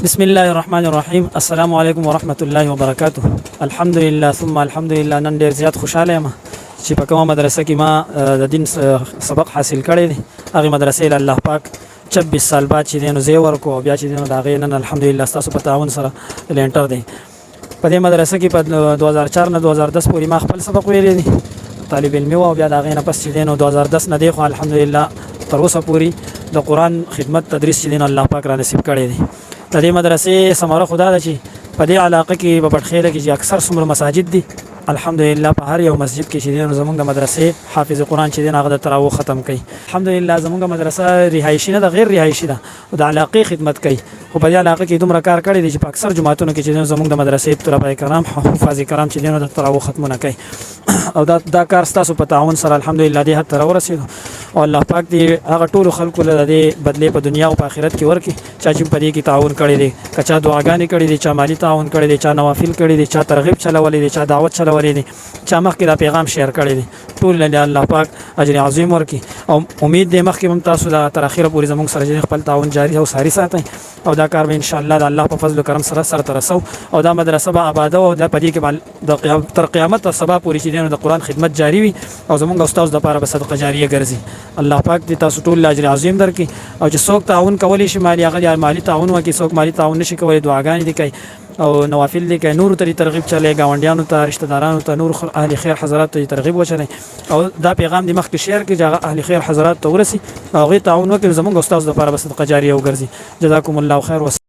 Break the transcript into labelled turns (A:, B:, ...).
A: بسم الله الرحمن الرحیم. السلام علیکم ورحمت الله وبرکاته. الحمدلله ثم الحمدلله. نن ډیر زیات خوشاله یم چې په کومه مدرسه کې ما د دین سبق حاصل کړی دی. هغه مدرسې له الله پاک 26 سال بعد چې دینو زی ورکو بیا چې دینو دا غي نن الحمدلله تاسو په تعاون سره لینټر دی. په دې مدرسه کې په 2004 نه 2010 پورې ما خپل سبق ویلی دی. طالب علم او بیا دا غي نه پس چې دینو 2010 نه دی خو الحمدلله تر اوسه پورې د قران خدمت تدریس چې دین الله پاک را نصیب کړی دی. د دې مدرسې ثمره خدا ده چې په دې علاقه کې په پټخیله کې چې اکثر څومره مساجد دي الحمدلله په هر یو مسجد کې چې زمونږ د مدرسې حافظ قرآن چې هغه د تراویح ختم کوي. الحمدلله زمونږ مدرسه رهایشي نه ده، غیر رهایشي ده او د علاقې خدمت کوي. خو په دې علاقه کې دومره کار کړی دی چې په اکثر جماعتونو کې چې زمونږ د مدرسې طلبه کرام حفاظ کرام چې د تراویح ختمونه کوي او دا کار ستاسو په تعاون سره الحمدلله دې حد ته ورسېدو او الله پاک دې هغه ټولو خلکو له دې بدلې په دنیا او په آخرت کې ورکړي چې په دې کې تعاون کړی دی، که چا دعاګانې کړي دي، چا مالي تعاون کړی دی، چا نوافل کړي دي، چا ترغیب چلولی دی، چا دعوت چلولی دی، چا مخکې دا پیغام شیر کړی دی، ټول له الله پاک اجر عظیم ورکړي. او امید دې مخکې هم تاسو د تر اخره پورې زموږ سره خپل تعاون جاری او ساري ساتئ او دا کار به ان شاء الله د الله په فضل او کرم سره سره ترسو او دا مدرسه به آباده او د پدې کې د تر قیامت تر سبا پورې چې د قرآن خدمت جاری وي او زموږ استاد د لپاره به صدقه جاریه ګرځي. الله پاک دې تاسو ټول اجر عظیم درکړي او چې څوک تعاون کولی شي مالی هغه مالی تعاون وکړي، څوک مالی تعاون نشي کولی دعاګانې دي کوي او نوافل دي کوي، نور ته ترغیب چلے گاونډیانو ته رشتہ دارانو ته نور اهل خیر حضرات ته ترغیب وچلې او دا پیغام د مخکې شیر کې چې اهل خیر حضرات ته ورسي او هغه تعاون وکړي زموږ استاد د لپاره به صدقه جاریه وګرځي. جزاکم الله خیر.